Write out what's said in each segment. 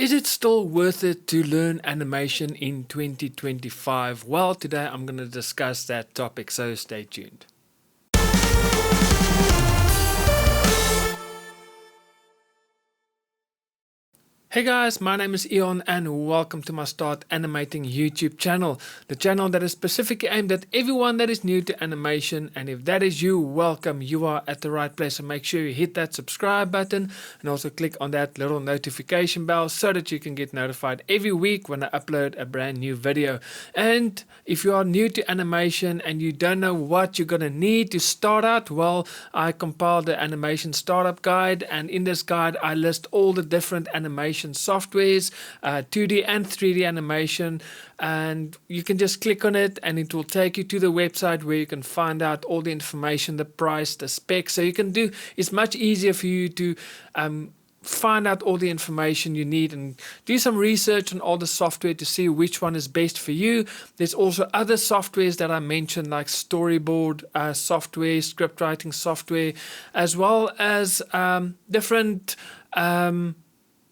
Is it still worth it to learn animation in 2025? Well, today I'm going to discuss that topic, so stay tuned. Hey guys, my name is Eon and welcome to my Start Animating YouTube channel. The channel that is specifically aimed at everyone that is new to animation, and if that is you, welcome, you are at the right place. So make sure you hit that subscribe button and also click on that little notification bell so that you can get notified every week when I upload a brand new video. And if you are new to animation and you don't know what you're gonna need to start out, well, I compiled the animation startup guide, and in this guide I list all the different animation softwares, 2D and 3D animation, and you can just click on it and it will take you to the website where you can find out all the information, the price, the specs. So you can do, it's much easier for you to find out all the information you need and do some research on all the software to see which one is best for you. There's also other softwares that I mentioned, like storyboard software, script writing software, as well as different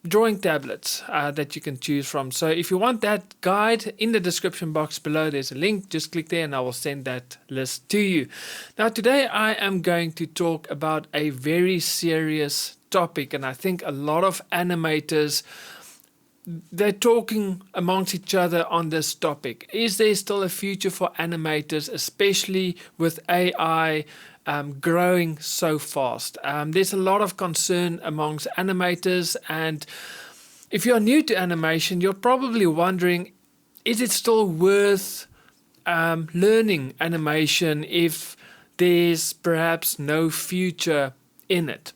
drawing tablets that you can choose from. So if you want that guide, in the description box below there's a link. Just click there and I will send that list to you. Now today I am going to talk about a very serious topic, and I think a lot of animators, they're talking amongst each other on this topic. Is there still a future for animators, especially with AI growing so fast? There's a lot of concern amongst animators, and if you're new to animation, you're probably wondering, is it still worth learning animation if there's perhaps no future in it?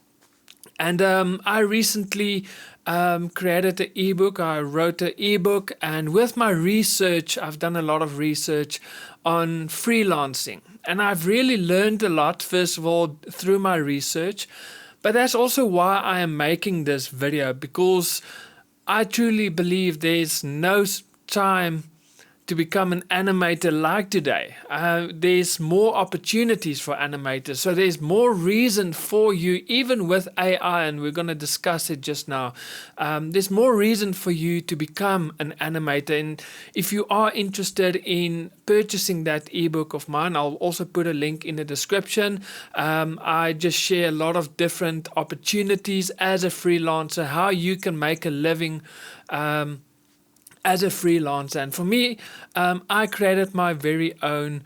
And I recently created an ebook. I wrote an ebook, and with my research, I've done a lot of research on freelancing, and I've really learned a lot, first of all, through my research. But that's also why I am making this video, because I truly believe there's no time to become an animator like today. There's more opportunities for animators, so there's more reason for you, even with AI, and we're going to discuss it just now. There's more reason for you to become an animator, and if you are interested in purchasing that ebook of mine, I'll also put a link in the description. I just share a lot of different opportunities as a freelancer, how you can make a living as a freelancer. And for me, I created my very own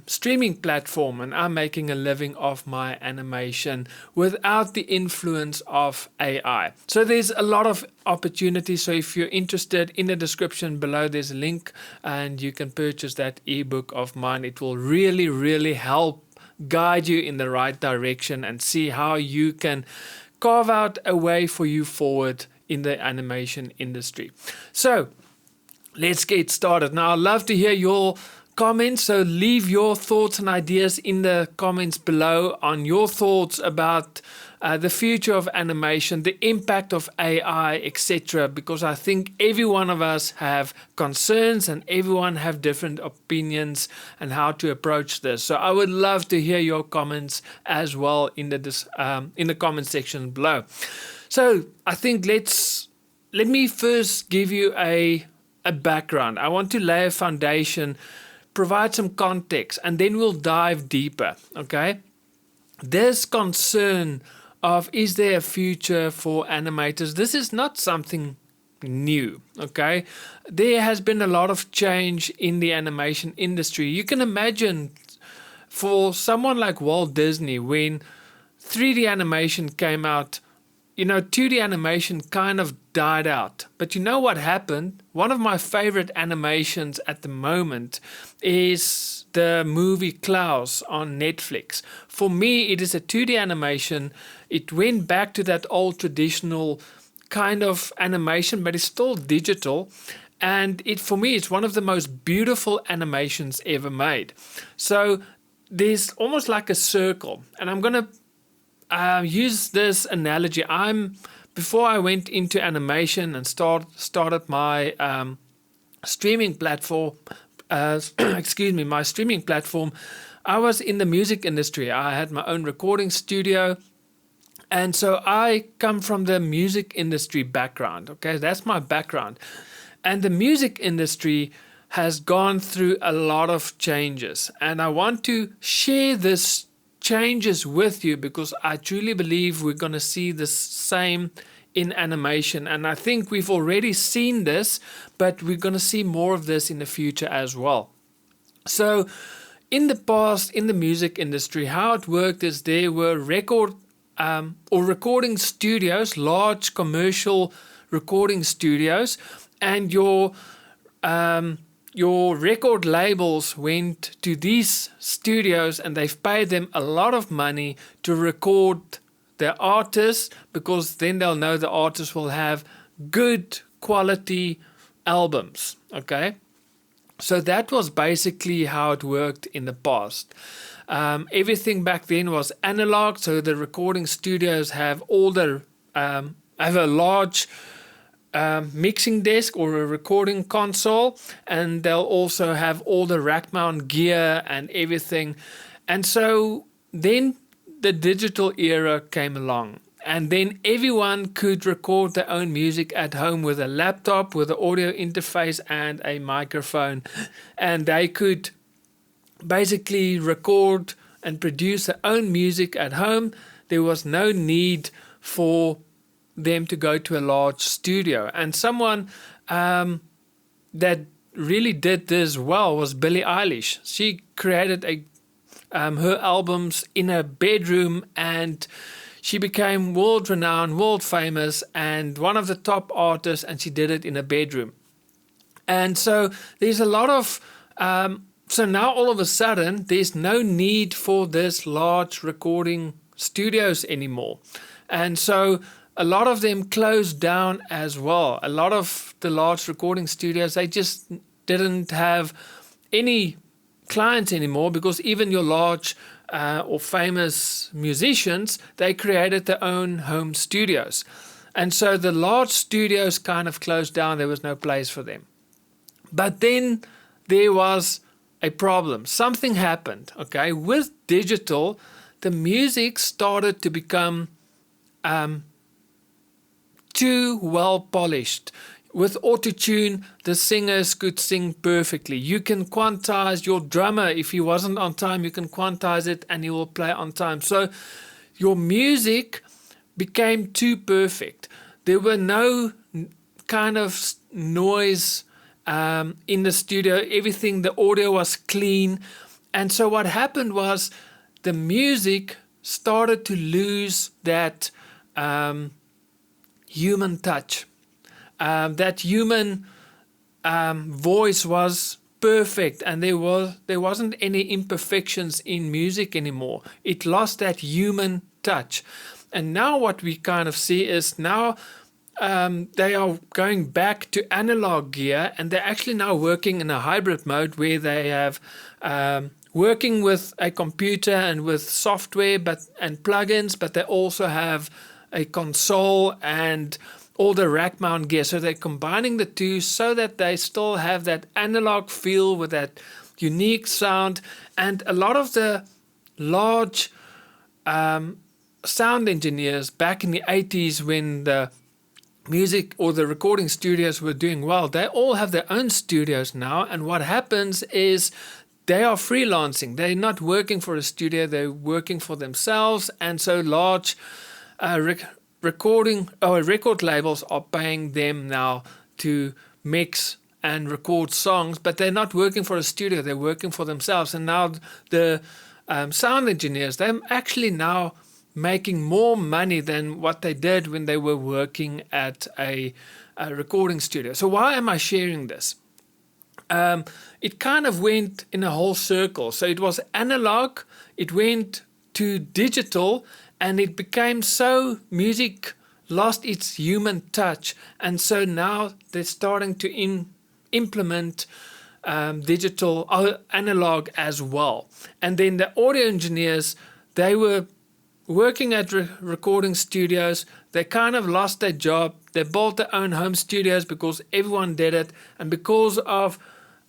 streaming platform, and I'm making a living off my animation without the influence of AI. So there's a lot of opportunities. So if you're interested, in the description below there's a link and you can purchase that ebook of mine. It will really help guide you in the right direction and see how you can carve out a way for you forward in the animation industry. So let's get started. Now I'd love to hear your comments, so leave your thoughts and ideas in the comments below on your thoughts about the future of animation, the impact of AI, etc. Because I think every one of us have concerns and everyone have different opinions and how to approach this. So I would love to hear your comments as well in the comment section below. So I think let me first give you a background. I want to lay a foundation, provide some context, and then we'll dive deeper, okay? This concern of, is there a future for animators? This is not something new, okay? There has been a lot of change in the animation industry. You can imagine for someone like Walt Disney, when 3D animation came out, 2D animation kind of died out. But you know what happened? One of my favorite animations at the moment is the movie Klaus on Netflix. For me, it is a 2D animation. It went back to that old traditional kind of animation, but it's still digital. And for me, it's one of the most beautiful animations ever made. So there's almost like a circle, and I'm going to use this analogy. Before I went into animation and started my streaming platform, my streaming platform, I was in the music industry. I had my own recording studio, And so I come from the music industry background. Okay, that's my background. And the music industry has gone through a lot of changes. And I want to share this changes with you because I truly believe we're going to see the same in animation. And I think we've already seen this, but we're going to see more of this in the future as well. So in the past, in the music industry, how it worked is there were recording studios, large commercial recording studios, and your record labels went to these studios and they've paid them a lot of money to record their artists, because then they'll know the artists will have good quality albums. Okay, so that was basically how it worked in the past. Everything back then was analog, so the recording studios have have a large mixing desk or a recording console, and they'll also have all the rack mount gear and everything. And so then the digital era came along, and then everyone could record their own music at home with a laptop, with an audio interface and a microphone, and they could basically record and produce their own music at home. There was no need for them to go to a large studio. And someone that really did this well was Billie Eilish. She created her albums in her bedroom, and she became world renowned, world famous, and one of the top artists, and she did it in a bedroom. And so there's a lot of so now all of a sudden there's no need for this large recording studios anymore. And so a lot of them closed down as well. A lot of the large recording studios, they just didn't have any clients anymore, because even your large or famous musicians, they created their own home studios. And so the large studios kind of closed down. There was no place for them. But then there was a problem. Something happened, okay? With digital, the music started to become too well polished. With autotune, the singers could sing perfectly. You can quantize your drummer. If he wasn't on time, you can quantize it and he will play on time. So your music became too perfect. There were no kind of noise in the studio. Everything, the audio was clean. And so what happened was the music started to lose that human touch. That human voice was perfect, and there wasn't any imperfections in music anymore. It lost that human touch. And now what we kind of see is now they are going back to analog gear, and they're actually now working in a hybrid mode where they have working with a computer and with software and plugins, but they also have a console and all the rack mount gear. So they're combining the two so that they still have that analog feel with that unique sound. And a lot of the large sound engineers back in the 80s, when the music or the recording studios were doing well, they all have their own studios now. And what happens is they are freelancing. They're not working for a studio, they're working for themselves. And so large record labels are paying them now to mix and record songs, but they're not working for a studio, they're working for themselves. And now the sound engineers, they're actually now making more money than what they did when they were working at a recording studio. So why am I sharing this? It kind of went in a whole circle. So it was analog, it went to digital, and it became so music lost its human touch. And so now they're starting to implement digital analog as well. And then the audio engineers, they were working at recording studios. They kind of lost their job. They built their own home studios because everyone did it. And because of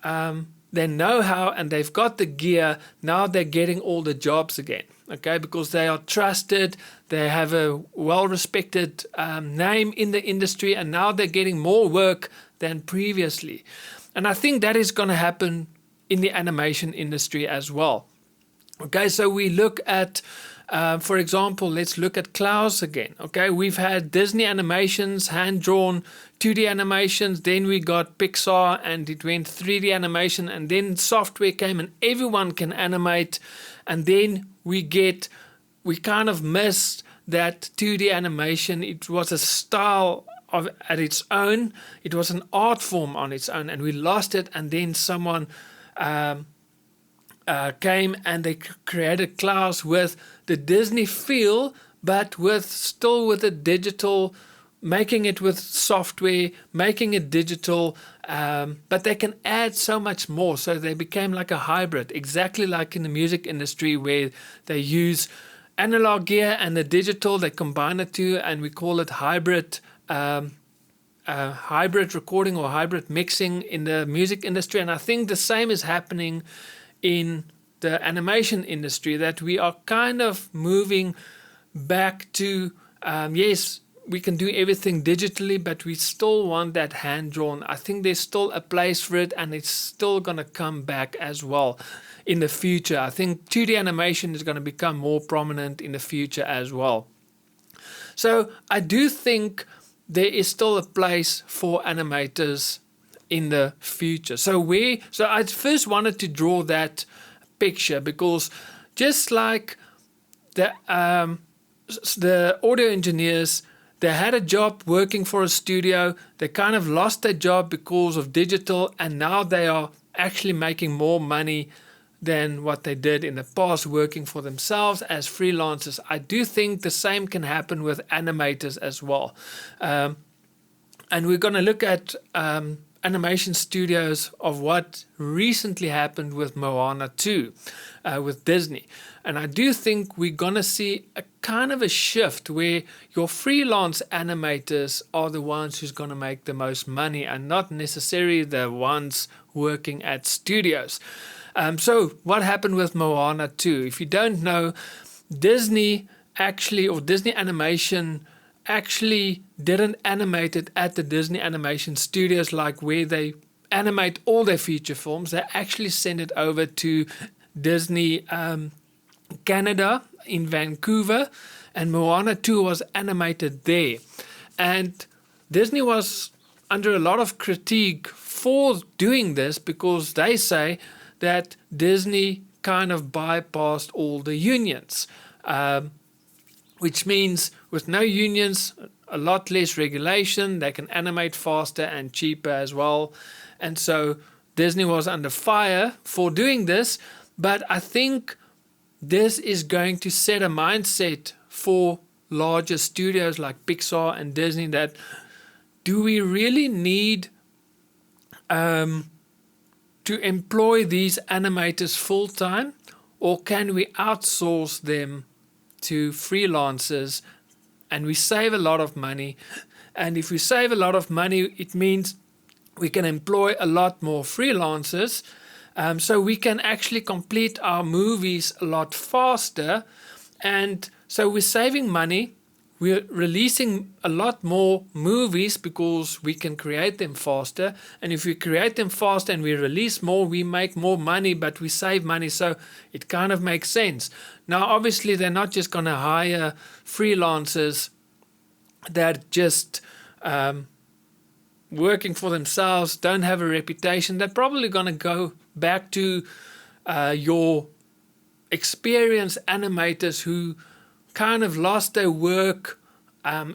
their know-how and they've got the gear, now they're getting all the jobs again. okay, because they are trusted, they have a well-respected name in the industry, and now they're getting more work than previously. And I think that is going to happen in the animation industry as well. Okay, so we look at, for example, let's look at Klaus again. Okay, we've had Disney animations, hand-drawn 2D animations, then we got Pixar and it went 3D animation, and then software came and everyone can animate, and then we kind of missed that 2D animation. It was a style at its own, it was an art form on its own, and we lost it, and then someone came and they created Klaus with the Disney feel, but still with a digital, making it with software, making it digital, but they can add so much more. So they became like a hybrid, exactly like in the music industry where they use analog gear and the digital, they combine the two, and we call it hybrid recording or hybrid mixing in the music industry. And I think the same is happening in the animation industry, that we are kind of moving back to, yes, we can do everything digitally, but we still want that hand-drawn. I think there's still a place for it, and it's still going to come back as well in the future. I think 2D animation is going to become more prominent in the future as well. So I do think there is still a place for animators in the future. So I first wanted to draw that picture because just like the audio engineers, they had a job working for a studio, they kind of lost their job because of digital, and now they are actually making more money than what they did in the past working for themselves as freelancers. I do think the same can happen with animators as well. And we're going to look at animation studios of what recently happened with Moana 2 with Disney. And I do think we're going to see a kind of a shift where your freelance animators are the ones who's going to make the most money and not necessarily the ones working at studios. So what happened with Moana 2? If you don't know, Disney Animation actually didn't animate it at the Disney Animation Studios, like where they animate all their feature films. They actually sent it over to Disney Canada in Vancouver, and Moana 2 was animated there. And Disney was under a lot of critique for doing this because they say that Disney kind of bypassed all the unions. Which means with no unions, a lot less regulation, they can animate faster and cheaper as well. And so Disney was under fire for doing this, but I think this is going to set a mindset for larger studios like Pixar and Disney that do we really need to employ these animators full time, or can we outsource them to freelancers and we save a lot of money? And if we save a lot of money, it means we can employ a lot more freelancers, so we can actually complete our movies a lot faster. And so we're saving money, we're releasing a lot more movies because we can create them faster. And if we create them faster and we release more, we make more money, but we save money. So it kind of makes sense. Now, obviously, they're not just going to hire freelancers that just working for themselves, don't have a reputation. They're probably going to go back to your experienced animators who kind of lost their work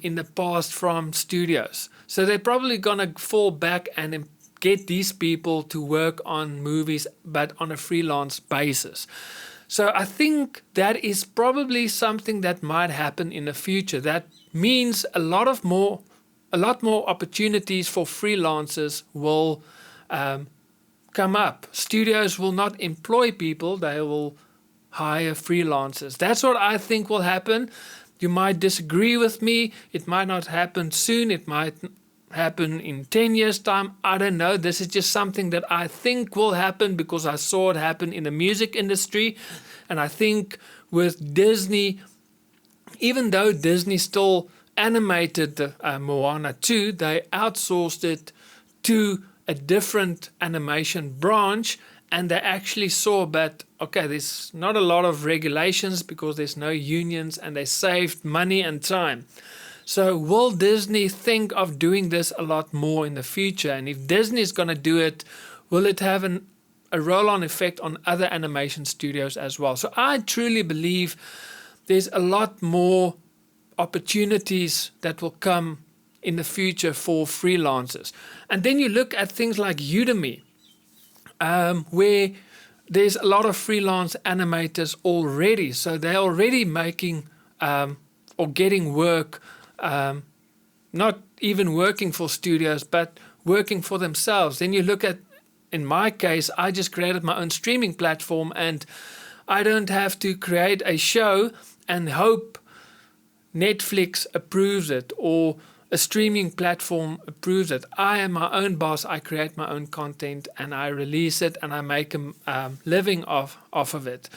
in the past from studios. So they're probably going to fall back and get these people to work on movies, but on a freelance basis. So I think that is probably something that might happen in the future. That means a lot more opportunities for freelancers will come up. Studios will not employ people, they will hire freelancers. That's what I think will happen. You might disagree with me. It might not happen soon. It might happen in 10 years' time. I don't know. This is just something that I think will happen because I saw it happen in the music industry. And I think with Disney, even though Disney still animated the Moana 2, they outsourced it to a different animation branch, and they actually saw that, okay, there's not a lot of regulations because there's no unions, and they saved money and time. So will Disney think of doing this a lot more in the future? And if Disney is going to do it, will it have a roll-on effect on other animation studios as well? So I truly believe there's a lot more opportunities that will come in the future for freelancers. And then you look at things like Udemy, where there's a lot of freelance animators already. So they're already making or getting work, not even working for studios, but working for themselves. Then you look at, in my case, I just created my own streaming platform, and I don't have to create a show and hope Netflix approves it or a streaming platform approves it. I am my own boss. I create my own content and I release it, and I make a living off of it.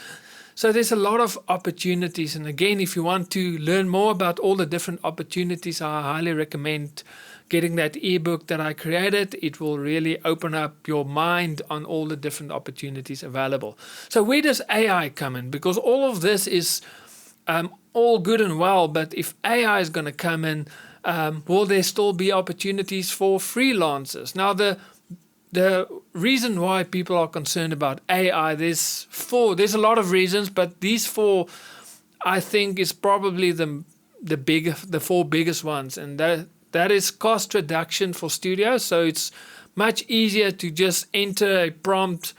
So there's a lot of opportunities. And again, if you want to learn more about all the different opportunities, I highly recommend getting that ebook that I created. It will really open up your mind on all the different opportunities available. So where does AI come in? Because all of this is all good and well, but if AI is going to come in, will there still be opportunities for freelancers? Now, the reason why people are concerned about AI, there's a lot of reasons, but these four, I think, is probably the four biggest ones, and that is cost reduction for studios. So it's much easier to just enter a prompt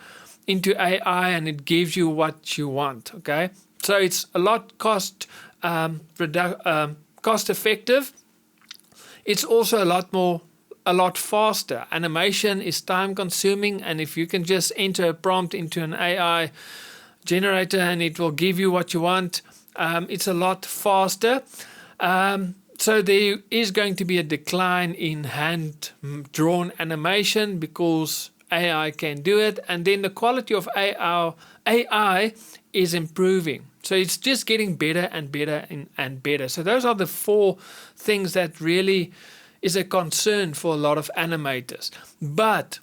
into AI and it gives you what you want. Okay, so it's a lot cost effective. It's also a lot faster. Animation is time consuming, and if you can just enter a prompt into an AI generator and it will give you what you want, it's a lot faster. So there is going to be a decline in hand-drawn animation because AI can do it, and then the quality of AI is improving. So it's just getting better and better and better. So those are the four things that really is a concern for a lot of animators. But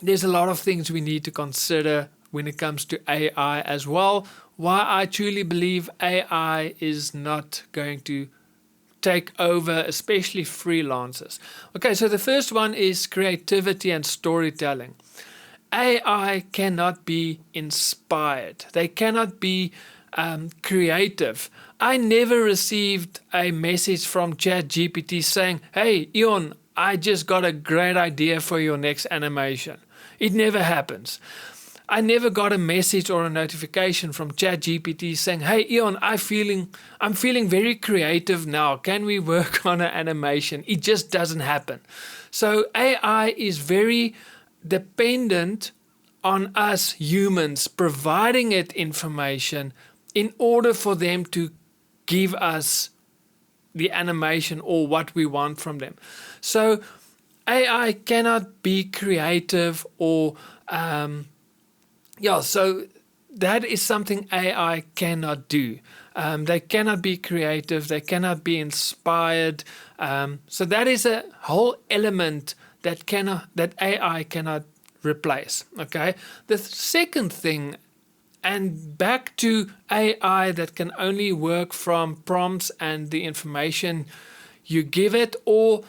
there's a lot of things we need to consider when it comes to AI as well. Why I truly believe AI is not going to take over, especially freelancers. Okay, so the first one is creativity and storytelling. AI cannot be inspired. They cannot be creative. I never received a message from ChatGPT saying, "Hey, Ion, I just got a great idea for your next animation." It never happens. I never got a message or a notification from ChatGPT saying, "Hey, Ion, I'm feeling very creative now. Can we work on an animation?" It just doesn't happen. So AI is very dependent on us humans providing it information in order for them to give us the animation or what we want from them. So AI cannot be creative or so that is something AI cannot do. They cannot be creative. They cannot be inspired. So that is a whole element that AI cannot replace. Okay. The second thing, and back to AI that can only work from prompts and the information you give it, or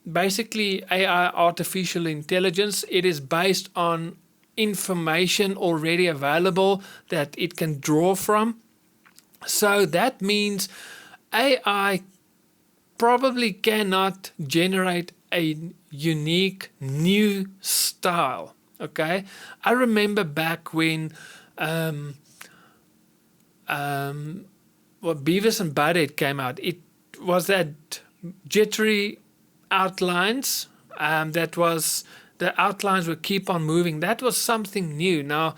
basically AI, artificial intelligence. It is based on information already available that it can draw from. So that means AI probably cannot generate a unique new style. Okay, I remember back when Beavis and Butthead came out. It was that jittery outlines. That was the outlines would keep on moving. That was something new. Now,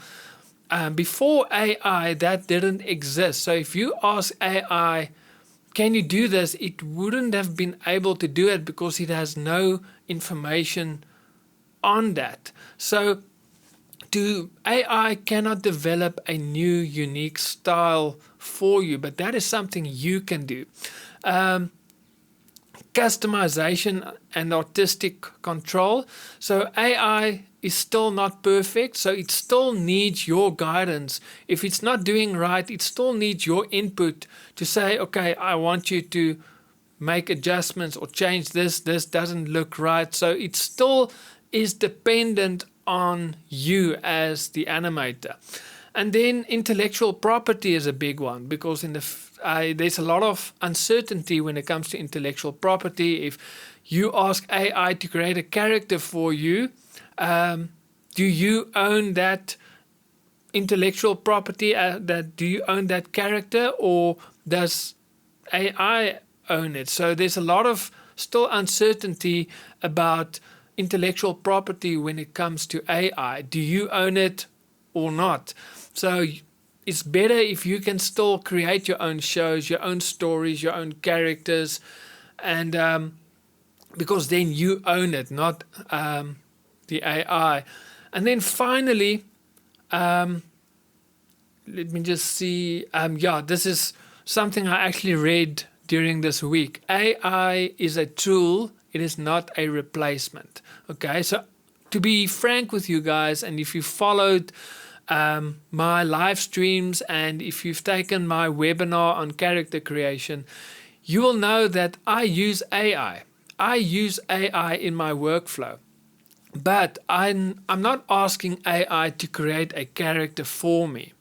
before AI, that didn't exist. So if you ask AI, "Can you do this?" it wouldn't have been able to do it because it has no information on that. So AI cannot develop a new unique style for you, but that is something you can do. Customization and artistic control. So AI is still not perfect, so it still needs your guidance. If it's not doing right, it still needs your input to say, okay, I want you to make adjustments or change this doesn't look right. So it still is dependent on you as the animator. And then intellectual property is a big one, because there's a lot of uncertainty when it comes to intellectual property. If you ask AI to create a character for you, do you own that intellectual property? Do you own that character, or does AI own it? So there's a lot of still uncertainty about intellectual property when it comes to AI. Do you own it or not? So it's better if you can still create your own shows, your own stories, your own characters, and because then you own it, not the AI. And then finally, let me just see. This is something I actually read during this week. AI is a tool. It is not a replacement. Okay, so to be frank with you guys, and if you followed my live streams, and if you've taken my webinar on character creation, you will know that I use AI. I use AI in my workflow, but I'm not asking AI to create a character for me.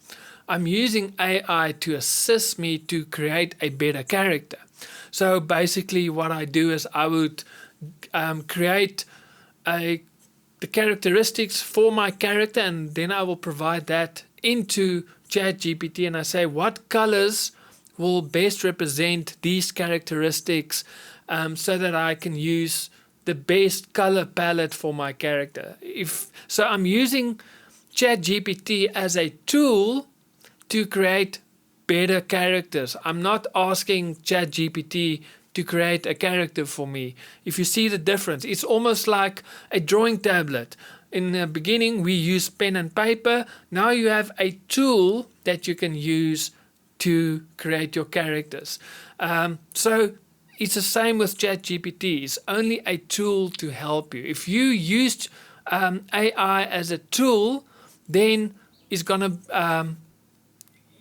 I'm using AI to assist me to create a better character. So basically what I do is I would create the characteristics for my character, and then I will provide that into ChatGPT, and I say what colors will best represent these characteristics, so that I can use the best color palette for my character. So I'm using ChatGPT as a tool to create better characters. I'm not asking ChatGPT to create a character for me. If you see the difference, it's almost like a drawing tablet. In the beginning, we use pen and paper. Now you have a tool that you can use to create your characters. So it's the same with ChatGPT. It's only a tool to help you. If you used AI as a tool, then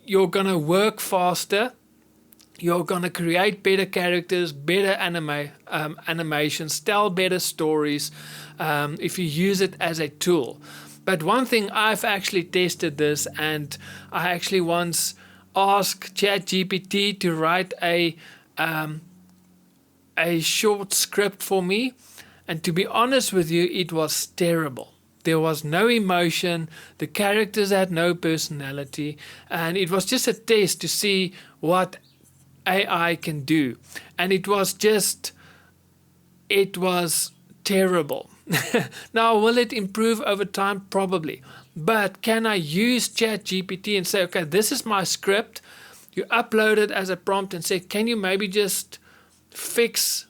you're gonna work faster. You're gonna create better characters, better animations, tell better stories if you use it as a tool. But one thing, I've actually tested this, and I actually once asked ChatGPT to write a short script for me, and to be honest with you, it was terrible. There was no emotion, the characters had no personality, and it was just a test to see what AI can do. And it was terrible. Now, will it improve over time? Probably. But can I use ChatGPT and say, okay, this is my script. You upload it as a prompt and say, can you maybe just fix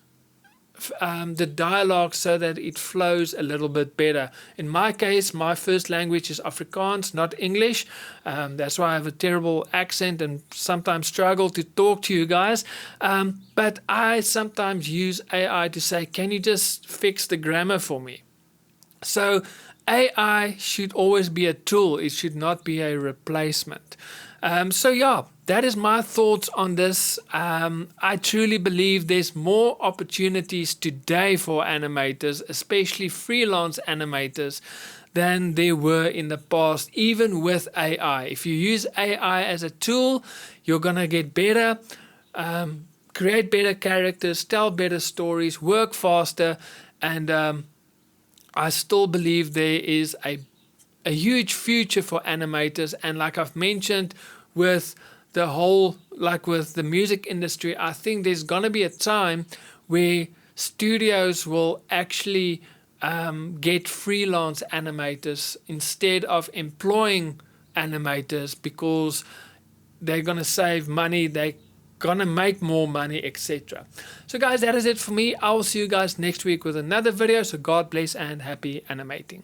the dialogue so that it flows a little bit better? In my case, my first language is Afrikaans, not English. That's why I have a terrible accent and sometimes struggle to talk to you guys. But I sometimes use AI to say, can you just fix the grammar for me? So AI should always be a tool. It should not be a replacement. That is my thoughts on this. I truly believe there's more opportunities today for animators, especially freelance animators, than there were in the past, even with AI. If you use AI as a tool, you're going to get better, create better characters, tell better stories, work faster, and I still believe there is a huge future for animators. And like I've mentioned, with the music industry, I think there's going to be a time where studios will actually get freelance animators instead of employing animators, because they're going to save money, they're going to make more money, etc. So guys, that is it for me. I will see you guys next week with another video. So God bless and happy animating.